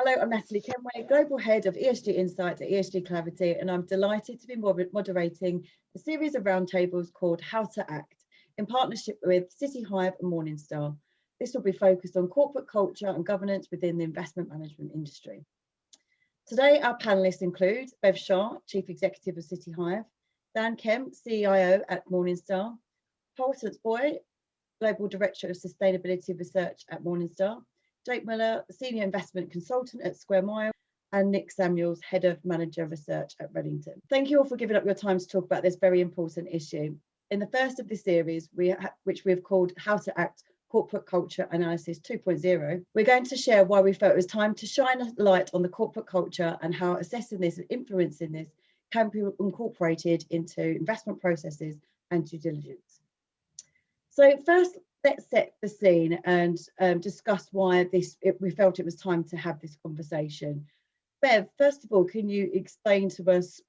Hello, I'm Natalie Kenway, Global Head of ESG Insights at ESG Clarity, and I'm delighted to be moderating a series of roundtables called How to Act, in partnership with City Hive and Morningstar. This will be focused on corporate culture and governance within the investment management industry. Today, our panelists include Bev Shah, Chief Executive of City Hive, Dan Kemp, CIO at Morningstar, Hortense Boy, Global Director of Sustainability Research at Morningstar, Jake Miller, Senior Investment Consultant at Square Mile, and Nick Samuels, Head of Manager Research at Reddington. Thank you all for giving up your time to talk about this very important issue. In the first of this series, which we've called How to Act Corporate Culture Analysis 2.0, we're going to share why we felt it was time to shine a light on the corporate culture and how assessing this and influencing this can be incorporated into investment processes and due diligence. So first, let's set the scene and discuss why we felt it was time to have this conversation. Bev, first of all, can you explain to us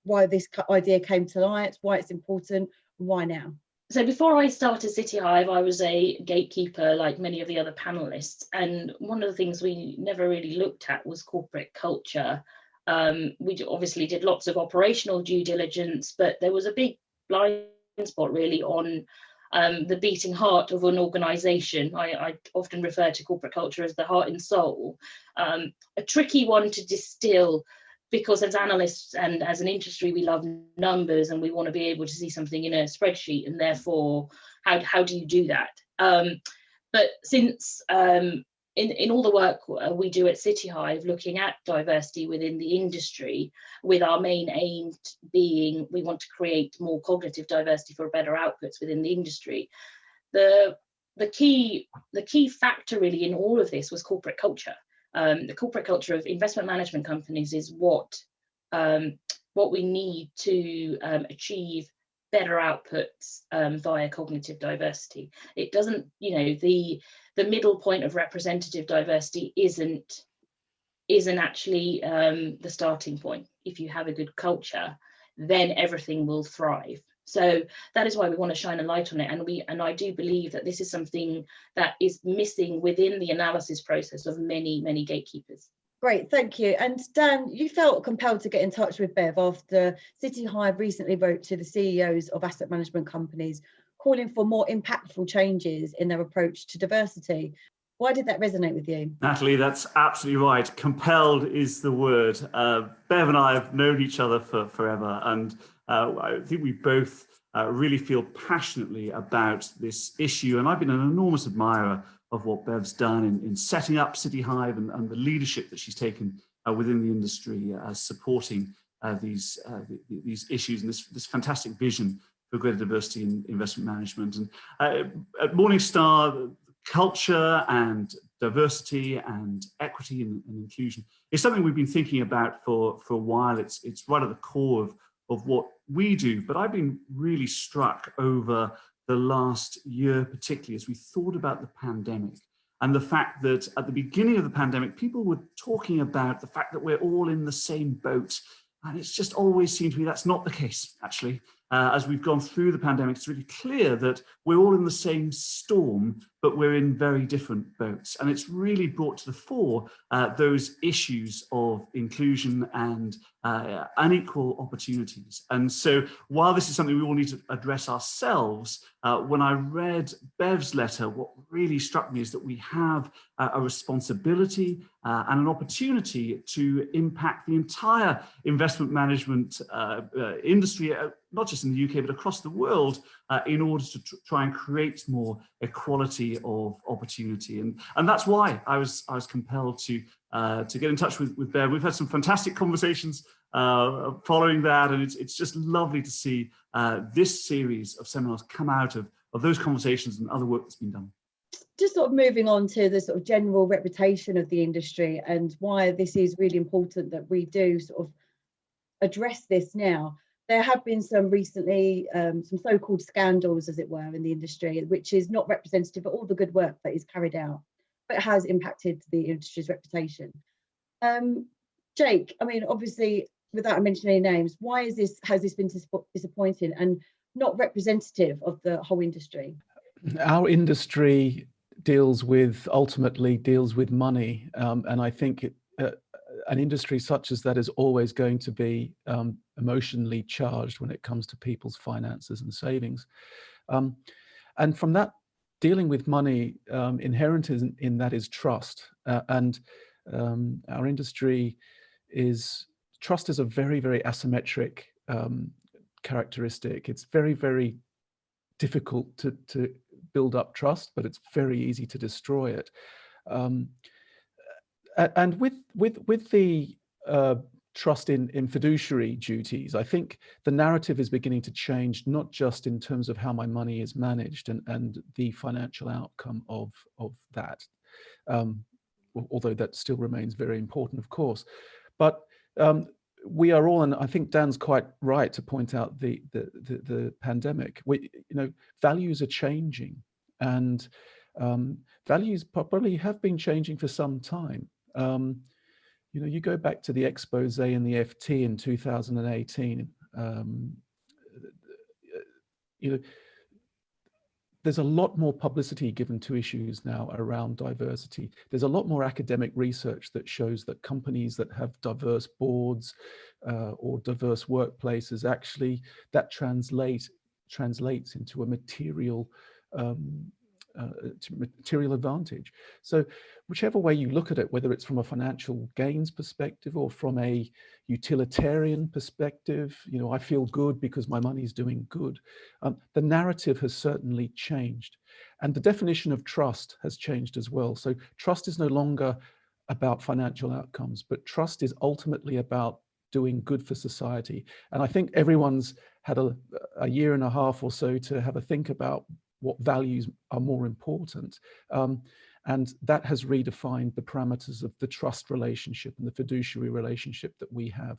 why this idea came to light, why it's important, why now? So before I started City Hive, I was a gatekeeper like many of the other panelists. And one of the things we never really looked at was corporate culture. We obviously did lots of operational due diligence, but there was a big blind spot really on the beating heart of an organization. I often refer to corporate culture as the heart and soul. A tricky one to distill, because as analysts and as an industry, we love numbers and we want to be able to see something in a spreadsheet, and therefore, how do you do that? But since in all the work we do at City Hive, looking at diversity within the industry, with our main aim being we want to create more cognitive diversity for better outputs within the industry, the key factor really in all of this was corporate culture. The corporate culture of investment management companies is what we need to achieve better outputs via cognitive diversity. It doesn't, the middle point of representative diversity isn't actually the starting point. If you have a good culture, then everything will thrive. So that is why we want to shine a light on it, and I do believe that this is something that is missing within the analysis process of many gatekeepers. Great, thank you. And Dan, you felt compelled to get in touch with Bev after City Hive recently wrote to the CEOs of asset management companies calling for more impactful changes in their approach to diversity. Why did that resonate with you? Natalie, that's absolutely right. Compelled is the word. Bev and I have known each other for forever, and I think we both really feel passionately about this issue. And I've been an enormous admirer of what Bev's done in setting up City Hive and the leadership that she's taken within the industry, supporting these issues and this fantastic vision for greater diversity in investment management. And at Morningstar, culture and diversity and equity and inclusion is something we've been thinking about for a while. It's right at the core of what we do, but I've been really struck over the last year, particularly as we thought about the pandemic and the fact that at the beginning of the pandemic, people were talking about the fact that we're all in the same boat. And it's just always seemed to me that's not the case, actually. As we've gone through the pandemic, it's really clear that we're all in the same storm, but we're in very different boats. And it's really brought to the fore those issues of inclusion and unequal opportunities. And so while this is something we all need to address ourselves, when I read Bev's letter, what really struck me is that we have a responsibility and an opportunity to impact the entire investment management industry, not just in the UK, but across the world, in order to try and create more equality of opportunity. And that's why I was compelled to get in touch with Bev. We've had some fantastic conversations following that, and it's just lovely to see this series of seminars come out of those conversations and other work that's been done. Just sort of moving on to the sort of general reputation of the industry and why this is really important that we do sort of address this now. There have been some recently, some so-called scandals, as it were, in the industry, which is not representative of all the good work that is carried out, but it has impacted the industry's reputation. Jake, I mean, obviously, without mentioning any names, why has this been disappointing and not representative of the whole industry? Our industry ultimately deals with money, and I think an industry such as that is always going to be emotionally charged when it comes to people's finances and savings. And from that, dealing with money, inherent in that is trust. And our industry trust is a very, very asymmetric characteristic. It's very, very difficult to build up trust, but it's very easy to destroy it. And with the trust in fiduciary duties, I think the narrative is beginning to change, not just in terms of how my money is managed and the financial outcome of that, although that still remains very important, of course. But we are all, and I think Dan's quite right to point out the pandemic. Values are changing, and values probably have been changing for some time. You go back to the expose in the FT in 2018. There's a lot more publicity given to issues now around diversity. There's a lot more academic research that shows that companies that have diverse boards or diverse workplaces, actually that translates into a material advantage. So whichever way you look at it, whether it's from a financial gains perspective or from a utilitarian perspective, I feel good because my money's doing good. The narrative has certainly changed, and the definition of trust has changed as well. So trust is no longer about financial outcomes, but trust is ultimately about doing good for society. And I think everyone's had a year and a half or so to have a think about what values are more important. And that has redefined the parameters of the trust relationship and the fiduciary relationship that we have.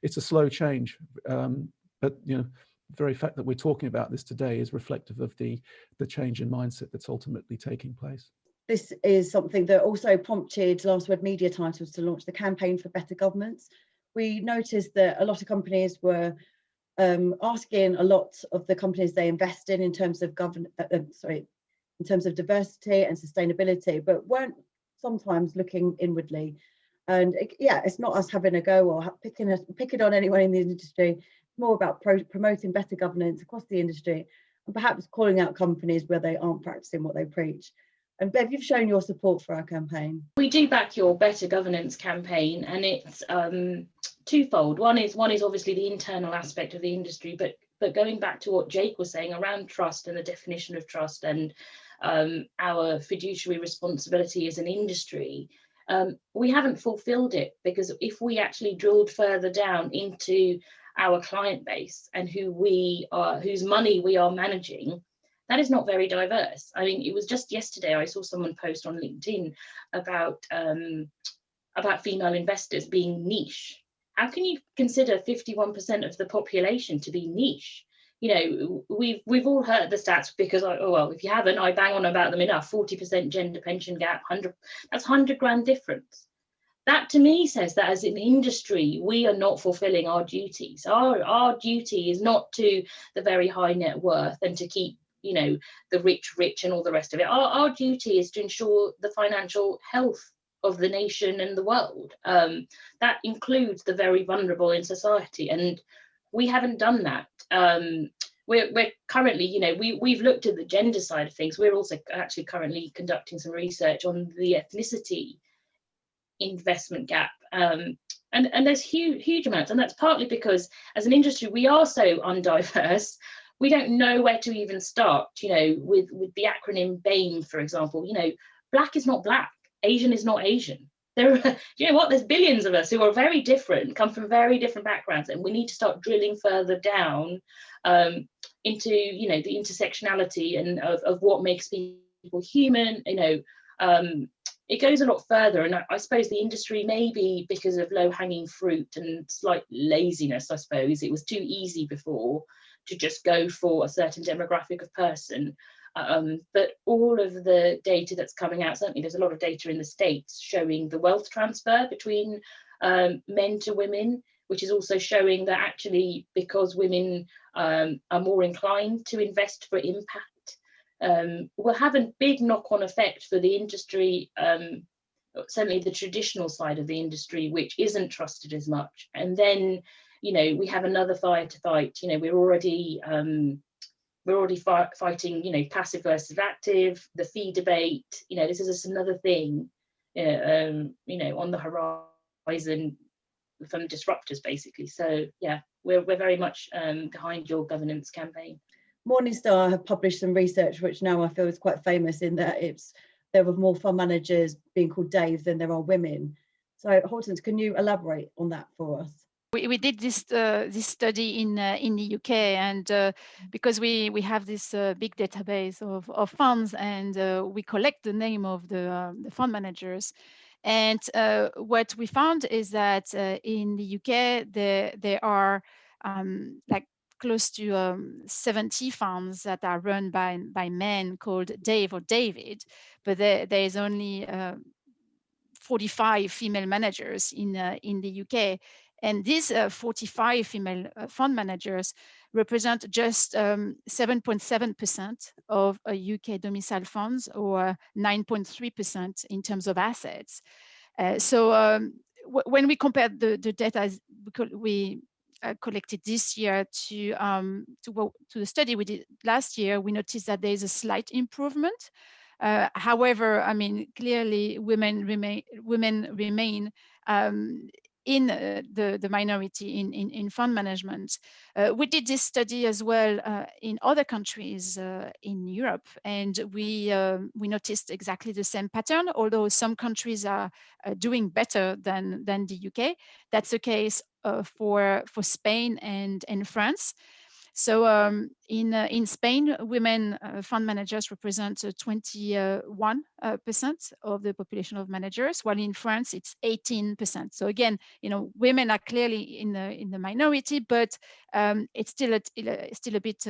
It's a slow change, but the very fact that we're talking about this today is reflective of the change in mindset that's ultimately taking place. This is something that also prompted Last Word Media Titles to launch the campaign for better governance. We noticed that a lot of companies were asking a lot of the companies they invest in terms of in terms of diversity and sustainability, but weren't sometimes looking inwardly. And it's not us having a go or picking on anyone in the industry. It's more about promoting better governance across the industry and perhaps calling out companies where they aren't practicing what they preach. And Bev, you've shown your support for our campaign. We do back your Better Governance campaign, and it's twofold. One is obviously the internal aspect of the industry, but going back to what Jake was saying around trust and the definition of trust and our fiduciary responsibility as an industry, we haven't fulfilled it, because if we actually drilled further down into our client base and whose money we are managing, that is not very diverse. I mean, it was just yesterday I saw someone post on LinkedIn about female investors being niche. How can you consider 51% of the population to be niche? We've all heard the stats, because if you haven't, I bang on about them enough. 40% gender pension gap, that's 100 grand difference. That to me says that as an industry, we are not fulfilling our duties. Our duty is not to the very high net worth and to keep the rich and all the rest of it. Our duty is to ensure the financial health of the nation and the world. That includes the very vulnerable in society, and we haven't done that. We're currently, we've looked at the gender side of things. We're also actually currently conducting some research on the ethnicity investment gap, and there's huge amounts, and that's partly because as an industry we are so undiverse. We don't know where to even start, with the acronym BAME, for example. Black is not black, Asian is not Asian. There are, there's billions of us who are very different, come from very different backgrounds, and we need to start drilling further down into, the intersectionality and of what makes people human. It goes a lot further, and I suppose the industry, maybe because of low-hanging fruit and slight laziness, I suppose it was too easy before to just go for a certain demographic of person. But all of the data that's coming out, certainly there's a lot of data in the States showing the wealth transfer between men to women, which is also showing that actually because women are more inclined to invest for impact, will have a big knock-on effect for the industry certainly the traditional side of the industry, which isn't trusted as much. And then, we have another fire to fight. We're already fighting, passive versus active, the fee debate. This is just another thing, on the horizon from disruptors, basically. So yeah, we're very much behind your governance campaign. Morningstar have published some research, which now I feel is quite famous in that there were more fund managers being called Dave than there are women. So Hortense, can you elaborate on that for us? We did this study in the UK, and because we have this big database of funds, and we collect the name of the fund managers. And what we found is that in the UK, there are like close to 70 funds that are run by men called Dave or David, but there is only 45 female managers in the UK. And these 45 female fund managers represent just 7.7% of UK domicile funds, or 9.3% in terms of assets. When we compare the data we collected this year to the study we did last year, we noticed that there is a slight improvement. However, I mean, clearly women remain in the minority in fund management. We did this study as well in other countries in Europe, and we noticed exactly the same pattern, although some countries are doing better than the UK. That's the case for Spain and France. So in Spain, women fund managers represent 21% of the population of managers, while in France it's 18%. So again, women are clearly in the minority, but it's still a bit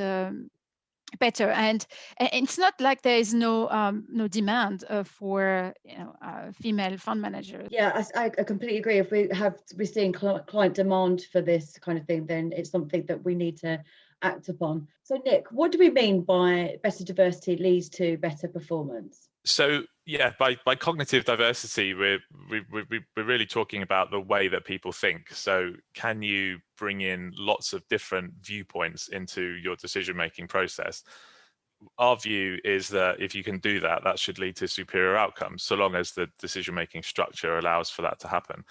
better. And it's not like there is no demand for female fund managers. Yeah, I completely agree. If we're seeing client demand for this kind of thing, then it's something that we need to act upon. So Nick, what do we mean by better diversity leads to better performance? So yeah, by cognitive diversity, we're really talking about the way that people think. So can you bring in lots of different viewpoints into your decision-making process? Our view is that if you can do that, that should lead to superior outcomes, so long as the decision-making structure allows for that to happen.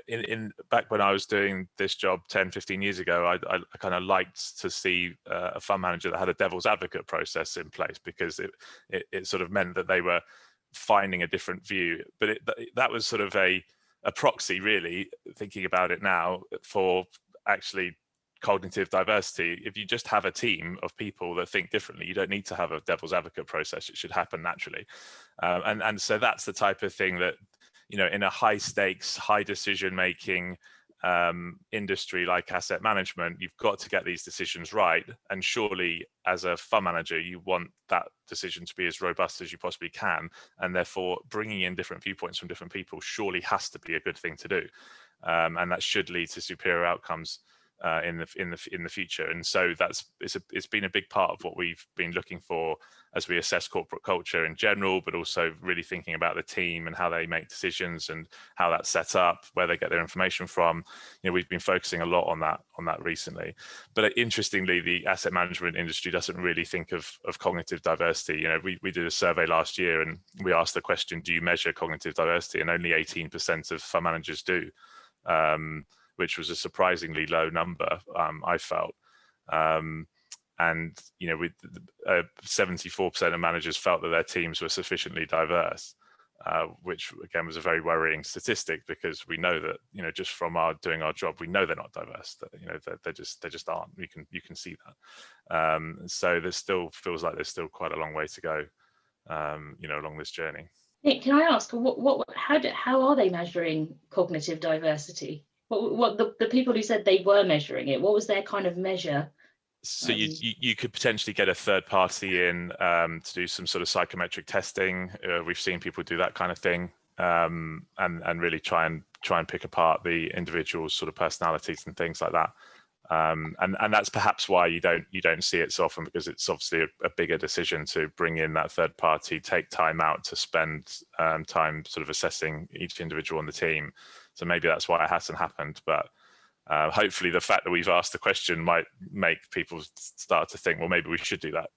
In back when I was doing this job 10, 15 years ago, I kind of liked to see a fund manager that had a devil's advocate process in place, because it sort of meant that they were finding a different view. But that was sort of a proxy, really, thinking about it now, for actually cognitive diversity. If you just have a team of people that think differently, you don't need to have a devil's advocate process. It should happen naturally. And so that's the type of thing that, in a high stakes, high decision making industry like asset management, you've got to get these decisions right. And surely as a fund manager, you want that decision to be as robust as you possibly can. And therefore bringing in different viewpoints from different people surely has to be a good thing to do. And that should lead to superior outcomes in the future. And so it's been a big part of what we've been looking for as we assess corporate culture in general, but also really thinking about the team and how they make decisions and how that's set up, where they get their information from. We've been focusing a lot on that recently. But interestingly, the asset management industry doesn't really think of cognitive diversity. We did a survey last year and we asked the question, do you measure cognitive diversity? And only 18% of fund managers do. Which was a surprisingly low number, I felt. And 74% of managers felt that their teams were sufficiently diverse, which again was a very worrying statistic, because we know that just from doing our job, we know they're not diverse. That they just aren't. You can see that. So there still feels like there's still quite a long way to go, along this journey. Nick, can I ask, how are they measuring cognitive diversity? What the people who said they were measuring it, what was their kind of measure? So you could potentially get a third party in to do some sort of psychometric testing. We've seen people do that kind of thing, and really try and pick apart the individual's sort of personalities and things like that. And that's perhaps why you don't see it so often, because it's obviously a bigger decision to bring in that third party, take time out to spend time sort of assessing each individual on the team. So maybe that's why it hasn't happened. But hopefully the fact that we've asked the question might make people start to think, well, maybe we should do that,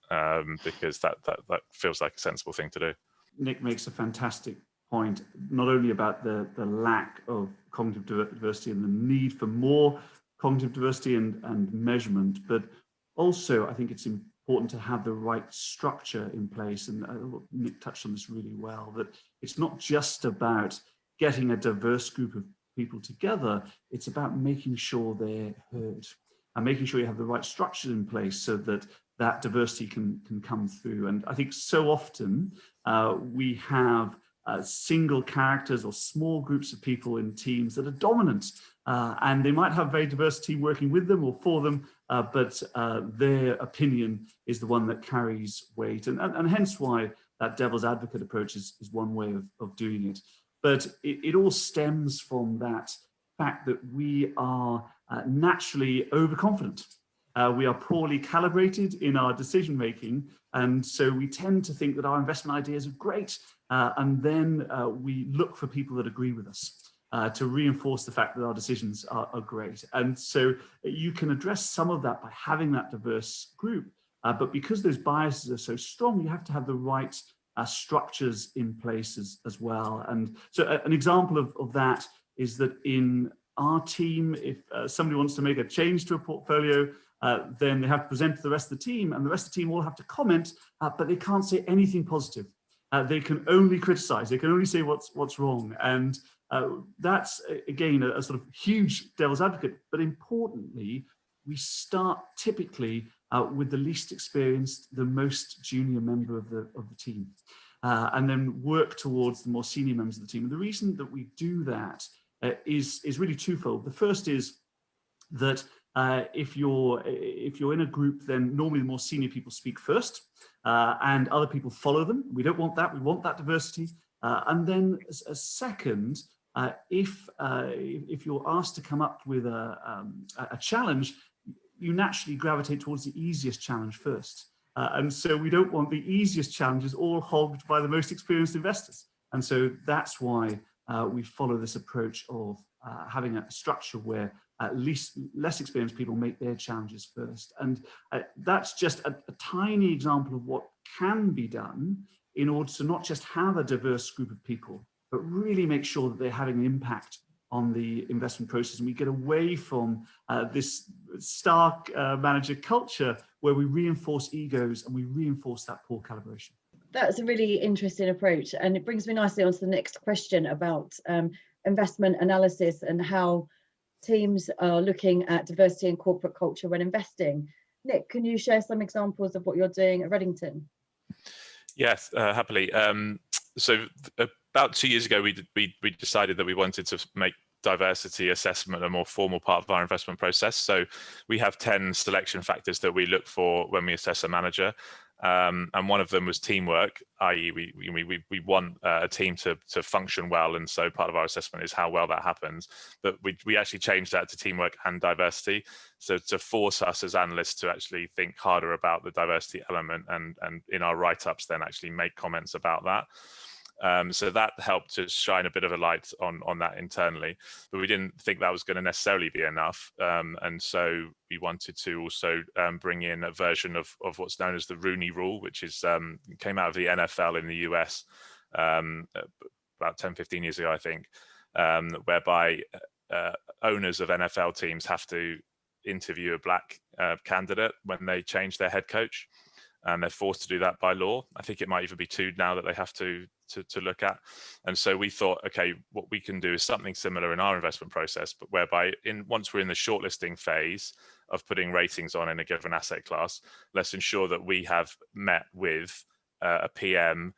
because that feels like a sensible thing to do. Nick makes a fantastic point, not only about the lack of cognitive diversity and the need for more cognitive diversity and measurement, but also I think it's important to have the right structure in place. And Nick touched on this really well, that it's not just about getting a diverse group of people together, it's about making sure they're heard and making sure you have the right structure in place so that that diversity can come through. And I think so often we have single characters or small groups of people in teams that are dominant, and they might have very diverse team working with them or for them, but their opinion is the one that carries weight, and hence why that devil's advocate approach is one way of doing it. But it all stems from that fact that we are naturally overconfident. We are poorly calibrated in our decision making, and so we tend to think that our investment ideas are great, and then we look for people that agree with us to reinforce the fact that our decisions are great. And so you can address some of that by having that diverse group, but because those biases are so strong, you have to have the right structures in place as well. And so an example of that is that in our team, if somebody wants to make a change to a portfolio, then they have to present to the rest of the team, and the rest of the team all have to comment, but they can't say anything positive. They can only criticize, they can only say what's wrong. And that's, again, a sort of huge devil's advocate. But importantly, we start typically with the least experienced, the most junior member of the team, and then work towards the more senior members of the team. And the reason that we do that is really twofold. The first is that if you're in a group, then normally the more senior people speak first, and other people follow them. We don't want that. We want that diversity. And then a second, if you're asked to come up with a challenge, you naturally gravitate towards the easiest challenge first. And so we don't want the easiest challenges all hogged by the most experienced investors. And so that's why we follow this approach of having a structure where at least less experienced people make their challenges first. And that's just a tiny example of what can be done in order to not just have a diverse group of people, but really make sure that they're having an impact on the investment process. And we get away from this stark manager culture where we reinforce egos and we reinforce that poor calibration. That's a really interesting approach. And it brings me nicely on to the next question about investment analysis and how teams are looking at diversity and corporate culture when investing. Nick, can you share some examples of what you're doing at Reddington? Yes, happily. So about 2 years ago, we decided that we wanted to make diversity assessment a more formal part of our investment process. So we have 10 selection factors that we look for when we assess a manager. And one of them was teamwork, i.e. we want a team to function well, and so part of our assessment is how well that happens. But we actually changed that to teamwork and diversity, so to force us as analysts to actually think harder about the diversity element, and in our write-ups then actually make comments about that. So that helped to shine a bit of a light on that internally, but we didn't think that was going to necessarily be enough. And so we wanted to also bring in a version of what's known as the Rooney Rule, which is came out of the NFL in the US about 10, 15 years ago, I think, whereby owners of NFL teams have to interview a black candidate when they change their head coach. And they're forced to do that by law. I think it might even be 2 now that they have to look at. And so we thought, okay, what we can do is something similar in our investment process, but whereby once we're in the shortlisting phase of putting ratings on in a given asset class, let's ensure that we have met with a PM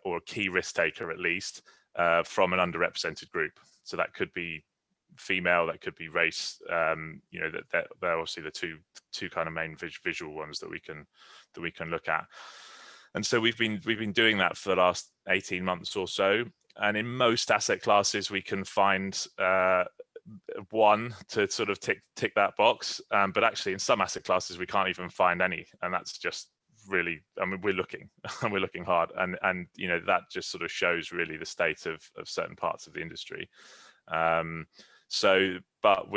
or a key risk taker at least from an underrepresented group. So that could be female, that could be race. That they're obviously the two kind of main visual ones that we can look at. And so we've been doing that for the last 18 months or so. And in most asset classes, we can find one to sort of tick that box, but actually in some asset classes we can't even find any, and that's just really, I mean, we're looking and we're looking hard, and you know, that just sort of shows really the state of certain parts of the industry. So, but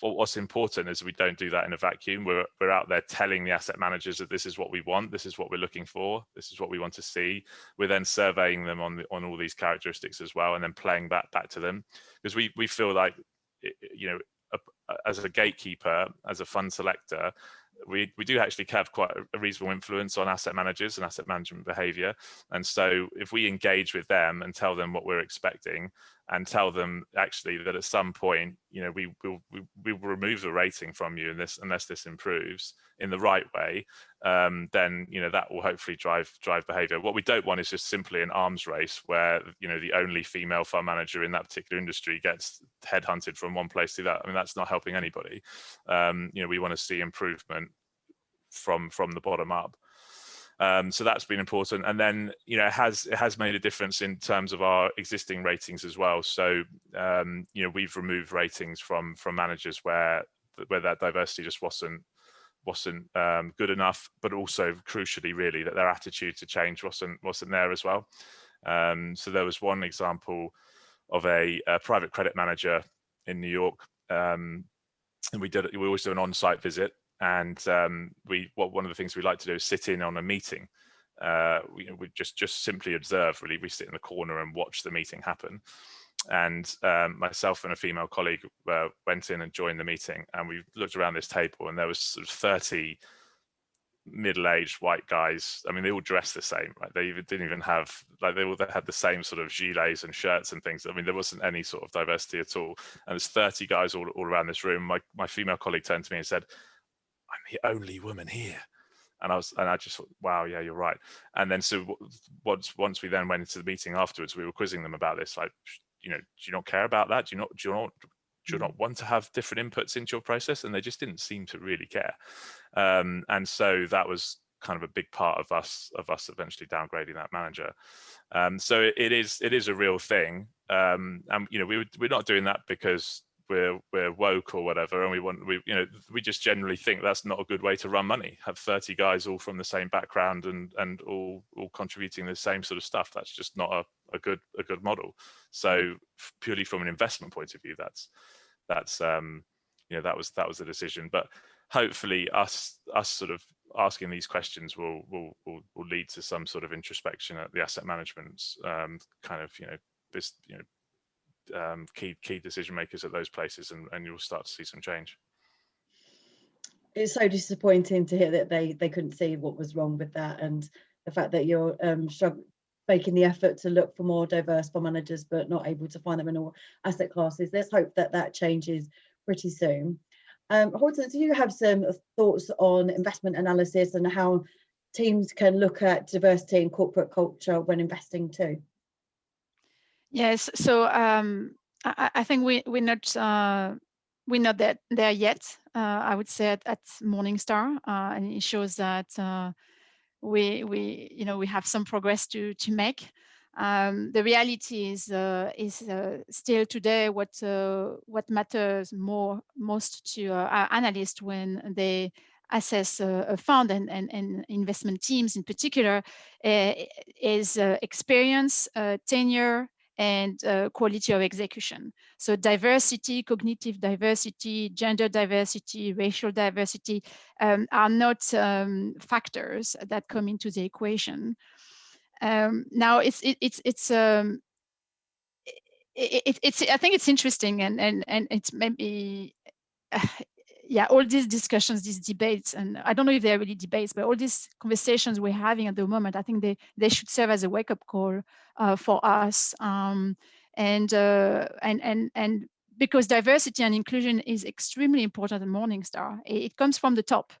what's important is we don't do that in a vacuum. We're out there telling the asset managers that this is what we want, this is what we're looking for, this is what we want to see. We're then surveying them on all these characteristics as well, and then playing that back to them, because we feel like, you know, as a gatekeeper, as a fund selector, we do actually have quite a reasonable influence on asset managers and asset management behavior. And so if we engage with them and tell them what we're expecting, and tell them actually that at some point, you know, we will remove the rating from you unless this improves in the right way, then, you know, that will hopefully drive behavior. What we don't want is just simply an arms race where, you know, the only female fund manager in that particular industry gets headhunted from one place to that. I mean, that's not helping anybody. You know, we want to see improvement from the bottom up. So that's been important, and then, you know, it has made a difference in terms of our existing ratings as well. So you know, we've removed ratings from managers where that diversity just wasn't good enough, but also crucially, really, that their attitude to change wasn't there as well. So there was one example of a private credit manager in New York, and we always do an on-site visit. And one of the things we like to do is sit in on a meeting. We just simply observe. Really, we sit in the corner and watch the meeting happen. And myself and a female colleague went in and joined the meeting, and we looked around this table, and there was sort of 30 middle-aged white guys. I mean, they all dressed the same, right? They didn't even have, like, they had the same sort of gilets and shirts and things. I mean, there wasn't any sort of diversity at all. And there's 30 guys all around this room. My female colleague turned to me and said, "I'm the only woman here." And I just thought, wow, yeah, you're right. And then so once we then went into the meeting afterwards, we were quizzing them about this, like, you know, do you not care about that? Do you not want to have different inputs into your process? And they just didn't seem to really care. And so that was kind of a big part of us eventually downgrading that manager. So it is a real thing. And, you know, we're not doing that because we're woke or whatever, and we just generally think that's not a good way to run money. Have 30 guys all from the same background and all contributing the same sort of stuff. That's just not a good model. So purely from an investment point of view, that's you know, that was the decision. But hopefully us sort of asking these questions will lead to some sort of introspection at the asset management's kind of, you know, this, you know, key decision makers at those places, and you'll start to see some change. It's so disappointing to hear that they couldn't see what was wrong with that, and the fact that you're making the effort to look for more diverse fund managers but not able to find them in all asset classes. Let's hope that changes pretty soon. Horton, do you have some thoughts on investment analysis and how teams can look at diversity and corporate culture when investing too? Yes, so I think we're not there yet. I would say at Morningstar, and it shows that we have some progress to make. The reality is still today what matters most to our analysts when they assess a fund and investment teams in particular is experience, tenure, and quality of execution. So diversity, cognitive diversity, gender diversity, racial diversity are not factors that come into the equation. Now I think it's interesting, and it's maybe yeah, all these discussions, these debates, and I don't know if they're really debates, but all these conversations we're having at the moment, I think they should serve as a wake-up call for us, and because diversity and inclusion is extremely important at Morningstar. It comes from the top.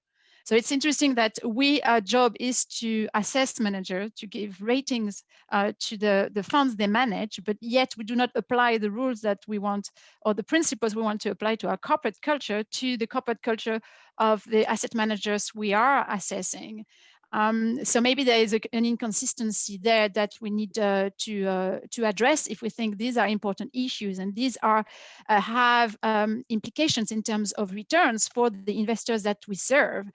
So it's interesting that our job is to assess managers, to give ratings to the funds they manage, but yet we do not apply the rules that we want or the principles we want to apply to our corporate culture to the corporate culture of the asset managers we are assessing. So maybe there is an inconsistency there that we need to address if we think these are important issues, and these are have implications in terms of returns for the investors that we serve.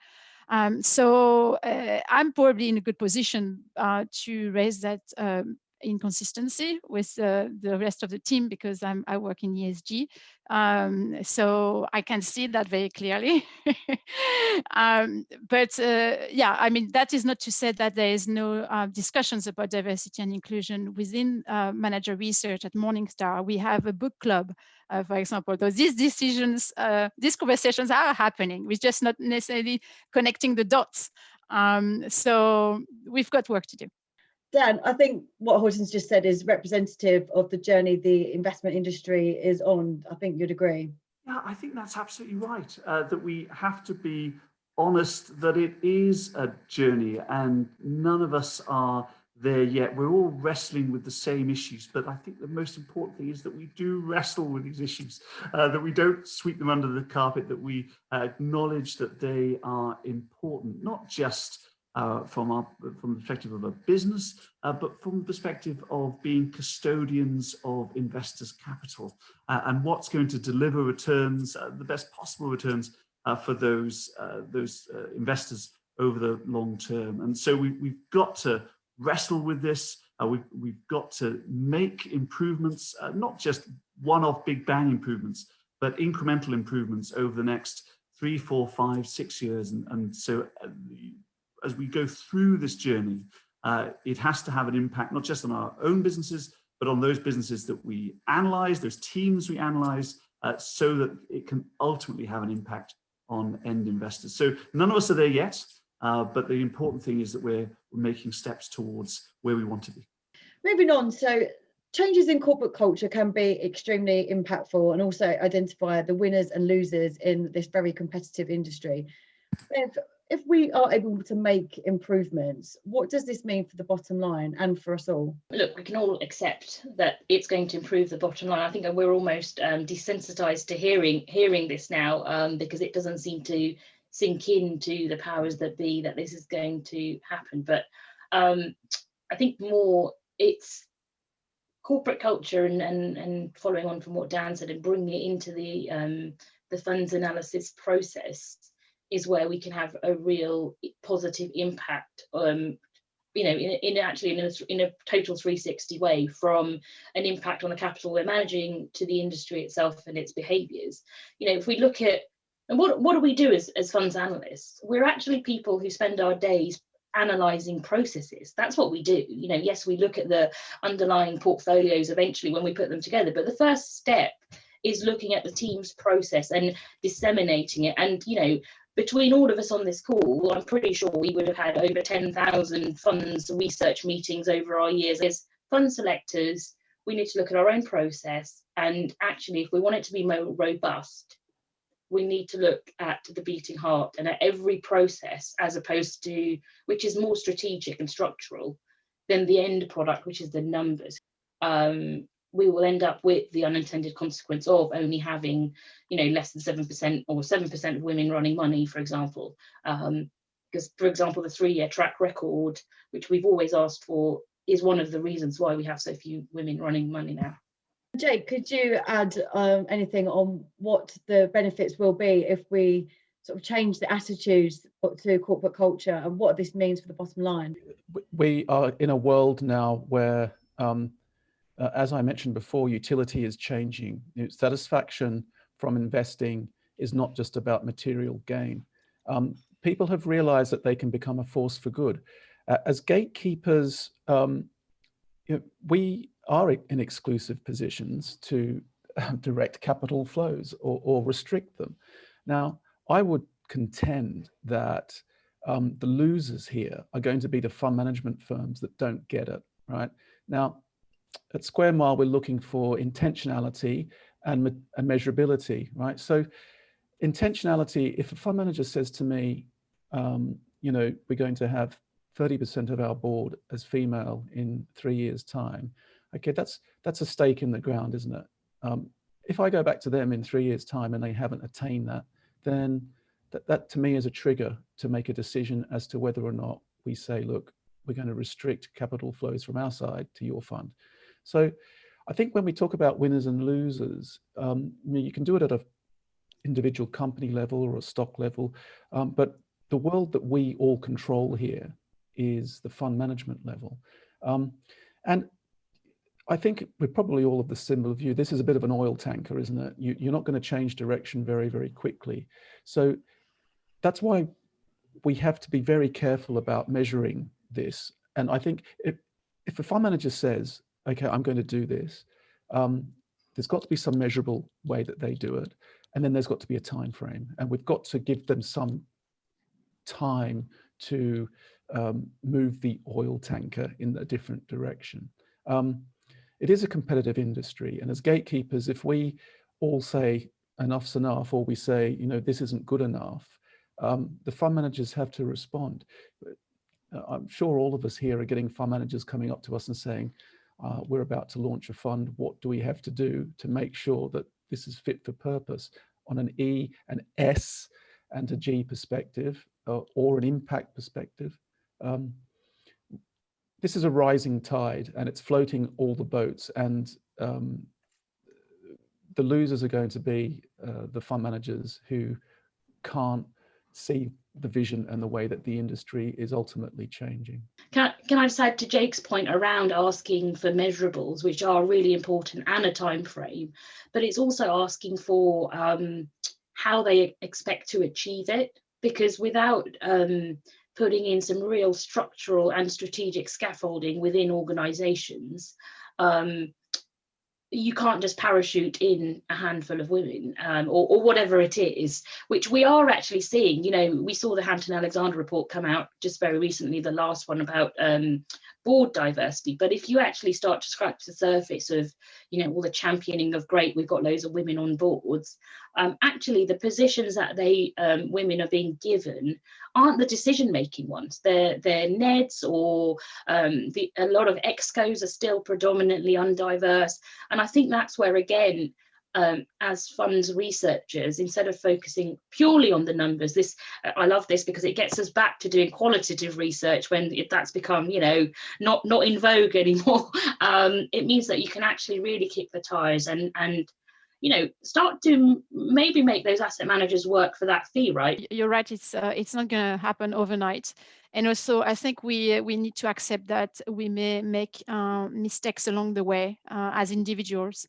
So I'm probably in a good position to raise that inconsistency with the rest of the team, because I work in ESG. So I can see that very clearly. But yeah, I mean, that is not to say that there is no discussions about diversity and inclusion within manager research at Morningstar. We have a book club, for example. So these decisions, these conversations are happening. We're just not necessarily connecting the dots. So we've got work to do. Dan, I think what Horton's just said is representative of the journey the investment industry is on. I think you'd agree. Yeah, I think that's absolutely right, that we have to be honest that it is a journey and none of us are there yet. We're all wrestling with the same issues, but I think the most important thing is that we do wrestle with these issues, that we don't sweep them under the carpet, that we acknowledge that they are important, not just from the perspective of a business, but from the perspective of being custodians of investors' capital and what's going to deliver returns, the best possible returns for those investors over the long term. And so we've got to wrestle with this. We've got to make improvements, not just one-off big bang improvements, but incremental improvements over the next 3, 4, 5, 6 years. And so as we go through this journey, it has to have an impact, not just on our own businesses, but on those businesses that we analyze, those teams we analyze, so that it can ultimately have an impact on end investors. So none of us are there yet, but the important thing is that we're making steps towards where we want to be. Moving on, so changes in corporate culture can be extremely impactful and also identify the winners and losers in this very competitive industry. If we are able to make improvements, what does this mean for the bottom line and for us all? Look, we can all accept that it's going to improve the bottom line. I think we're almost desensitized to hearing this now, because it doesn't seem to sink into the powers that be that this is going to happen. But I think more it's corporate culture and following on from what Dan said and bringing it into the funds analysis process is where we can have a real positive impact, you know, in a total 360 way, from an impact on the capital we're managing to the industry itself and its behaviours. You know, if we look at, and what do we do as funds analysts? We're actually people who spend our days analysing processes. That's what we do. You know, yes, we look at the underlying portfolios eventually when we put them together, but the first step is looking at the team's process and disseminating it. And, you know, between all of us on this call, I'm pretty sure we would have had over 10,000 funds research meetings over our years. As fund selectors, we need to look at our own process. And actually, if we want it to be more robust, we need to look at the beating heart and at every process, as opposed to, which is more strategic and structural than the end product, which is the numbers. We will end up with the unintended consequence of only having, you know, less than 7% or 7% of women running money, for example. Because, for example, the 3-year track record, which we've always asked for, is one of the reasons why we have so few women running money now. Jake, could you add anything on what the benefits will be if we sort of change the attitudes to corporate culture and what this means for the bottom line? We are in a world now where, as I mentioned before, utility is changing. Satisfaction from investing is not just about material gain. People have realized that they can become a force for good. As gatekeepers, we are in exclusive positions to direct capital flows or restrict them. Now, I would contend that the losers here are going to be the fund management firms that don't get it, right? Now, at Square Mile, we're looking for intentionality and measurability, right? So intentionality, if a fund manager says to me, you know, we're going to have 30% of our board as female in 3 years' time, okay, that's a stake in the ground, isn't it? If I go back to them in 3 years' time and they haven't attained that, then that to me is a trigger to make a decision as to whether or not we say, look, we're going to restrict capital flows from our side to your fund. So I think when we talk about winners and losers, you can do it at an individual company level or a stock level, but the world that we all control here is the fund management level. And I think we're probably all of the similar view. This is a bit of an oil tanker, isn't it? You're not going to change direction very, very quickly. So that's why we have to be very careful about measuring this. And I think if a fund manager says, okay, I'm going to do this, there's got to be some measurable way that they do it. And then there's got to be a time frame. And we've got to give them some time to move the oil tanker in a different direction. It is a competitive industry. And as gatekeepers, if we all say enough's enough, or we say, this isn't good enough, the fund managers have to respond. I'm sure all of us here are getting fund managers coming up to us and saying, we're about to launch a fund. What do we have to do to make sure that this is fit for purpose on an E, an S, and a G perspective, or an impact perspective? This is a rising tide, and it's floating all the boats, and the losers are going to be the fund managers who can't see the vision and the way that the industry is ultimately changing. Can I just add to Jake's point around asking for measurables, which are really important, and a time frame, but it's also asking for how they expect to achieve it, because without putting in some real structural and strategic scaffolding within organizations, you can't just parachute in a handful of women or whatever it is, which we are actually seeing. We saw the Hampton Alexander report come out just very recently, the last one about board diversity. But if you actually start to scratch the surface of, all the championing of great, we've got loads of women on boards, actually the positions that women are being given aren't the decision-making ones. They're NEDs, or a lot of ExCos are still predominantly undiverse. And I think that's where, again, as funds researchers, instead of focusing purely on the numbers, I love this because it gets us back to doing qualitative research when that's become, not in vogue anymore. It means that you can actually really kick the tires and start to maybe make those asset managers work for that fee, right? You're right. It's not going to happen overnight. And also, I think we need to accept that we may make mistakes along the way as individuals.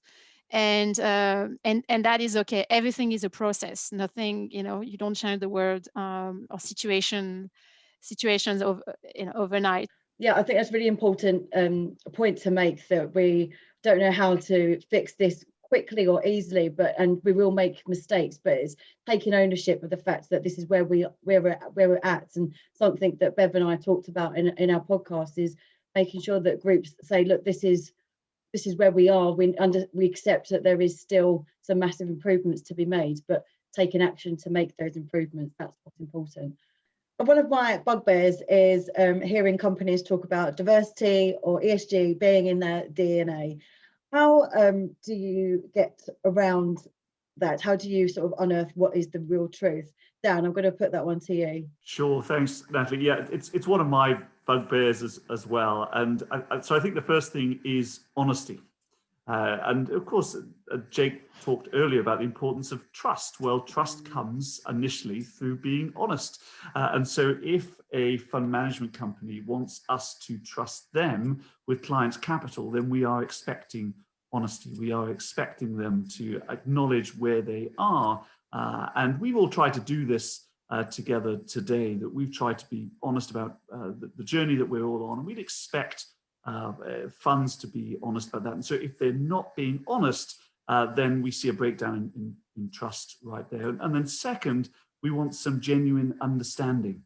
And that is okay. Everything is a process. Nothing, you don't change the world or situations overnight. Yeah, I think that's really important point to make, that we don't know how to fix this quickly or easily, and we will make mistakes, but it's taking ownership of the fact that this is where we're at. And something that Bev and I talked about in our podcast is making sure that groups say, look, this is where we are. We accept that there is still some massive improvements to be made, but taking action to make those improvements, that's what's important. One of my bugbears is hearing companies talk about diversity or ESG being in their DNA. How do you get around that? How do you sort of unearth what is the real truth? Dan, I'm going to put that one to you. Sure, thanks, Natalie. Yeah, it's one of my bugbears as well. And so I think the first thing is honesty. And of course, Jake talked earlier about the importance of trust. Well, trust comes initially through being honest. And so if a fund management company wants us to trust them with clients' capital, then we are expecting honesty. We are expecting them to acknowledge where they are. And we will try to do this together today, that we've tried to be honest about the journey that we're all on. And we'd expect funds to be honest about that. And so if they're not being honest, then we see a breakdown in trust right there. And then second, we want some genuine understanding,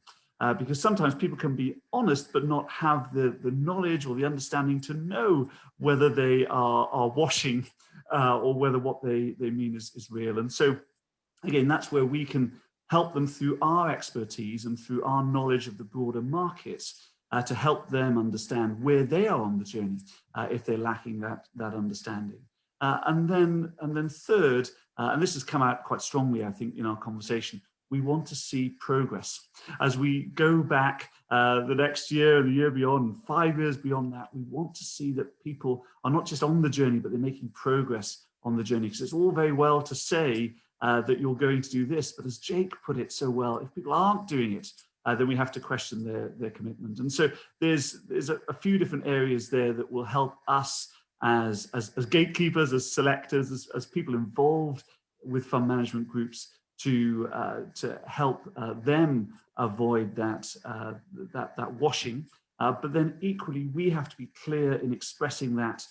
because sometimes people can be honest but not have the knowledge or the understanding to know whether they are washing or whether what they mean is real. And so again, that's where we can help them through our expertise and through our knowledge of the broader markets, to help them understand where they are on the journey if they're lacking that understanding. And then third, and this has come out quite strongly, I think, in our conversation, we want to see progress. As we go back the next year and the year beyond, 5 years beyond that, we want to see that people are not just on the journey, but they're making progress on the journey. Because it's all very well to say that you're going to do this, but as Jake put it so well, if people aren't doing it, then we have to question their commitment. And so there's a few different areas there that will help us as gatekeepers, as selectors, as people involved with fund management groups to help them avoid that washing. But then equally, we have to be clear in expressing that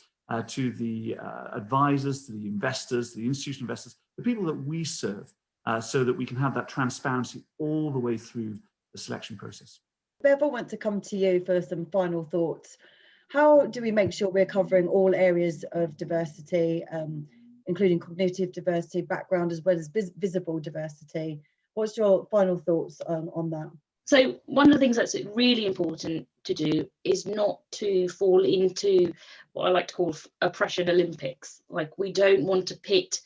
to the advisors, to the investors, to the institutional investors, the people that we serve, so that we can have that transparency all the way through the selection process. Bev, I want to come to you for some final thoughts. How do we make sure we're covering all areas of diversity, including cognitive diversity, background, as well as visible diversity? What's your final thoughts on that? So one of the things that's really important to do is not to fall into what I like to call oppression Olympics. Like, we don't want to pit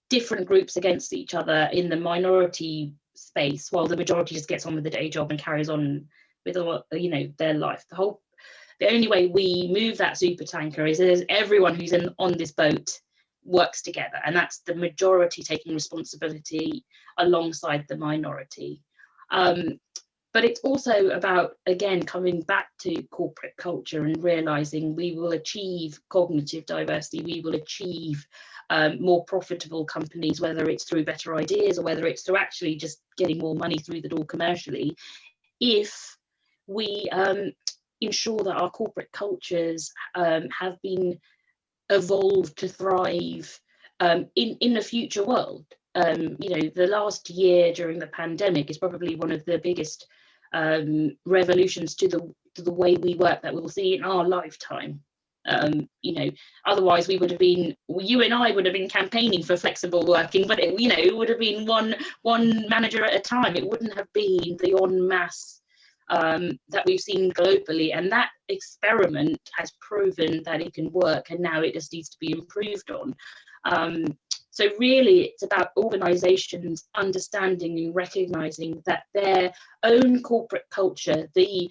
different groups against each other in the minority space while the majority just gets on with the day job and carries on with all, their life. The only way we move that super tanker is as everyone who's on this boat works together, and that's the majority taking responsibility alongside the minority. But it's also about, again, coming back to corporate culture and realizing we will achieve cognitive diversity, we will achieve more profitable companies, whether it's through better ideas or whether it's through actually just getting more money through the door commercially, if we ensure that our corporate cultures have been evolved to thrive in the future world. The last year during the pandemic is probably one of the biggest revolutions to the way we work that we will see in our lifetime. Otherwise we would have been, you and I would have been campaigning for flexible working, but it would have been one manager at a time. It wouldn't have been the en masse that we've seen globally, and that experiment has proven that it can work, and now it just needs to be improved on. So really it's about organizations understanding and recognizing that their own corporate culture, the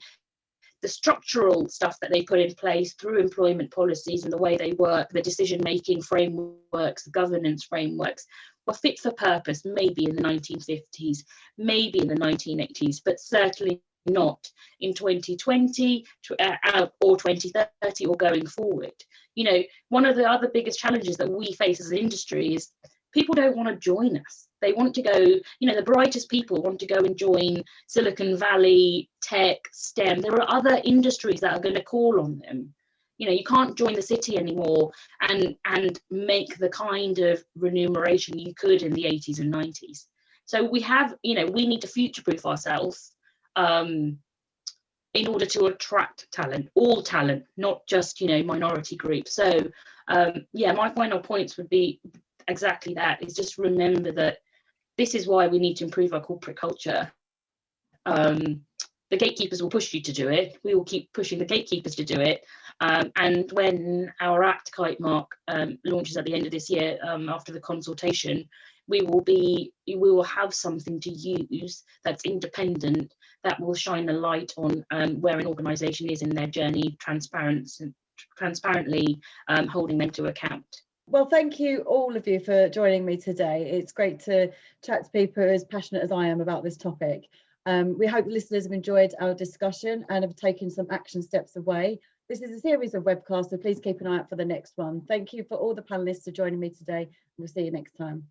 structural stuff that they put in place through employment policies and the way they work, the decision-making frameworks, the governance frameworks, were fit for purpose maybe in the 1950s, maybe in the 1980s, but certainly not in 2020 or 2030 or going forward. One of the other biggest challenges that we face as an industry is people don't want to join us. They want to go, the brightest people want to go and join Silicon Valley, tech, STEM. There are other industries that are going to call on them. You can't join the city anymore and make the kind of remuneration you could in the 80s and 90s. So we have, we need to future-proof ourselves in order to attract talent, all talent, not just, minority groups. So my final points would be exactly that, is just remember that this is why we need to improve our corporate culture. The gatekeepers will push you to do it. We will keep pushing the gatekeepers to do it. And when our Act Kite Mark launches at the end of this year, after the consultation, we will have something to use that's independent, that will shine a light on where an organisation is in their journey, transparently holding them to account. Well, thank you all of you for joining me today. It's great to chat to people as passionate as I am about this topic. We hope listeners have enjoyed our discussion and have taken some action steps away. This is a series of webcasts, so please keep an eye out for the next one. Thank you for all the panelists for joining me today. We'll see you next time.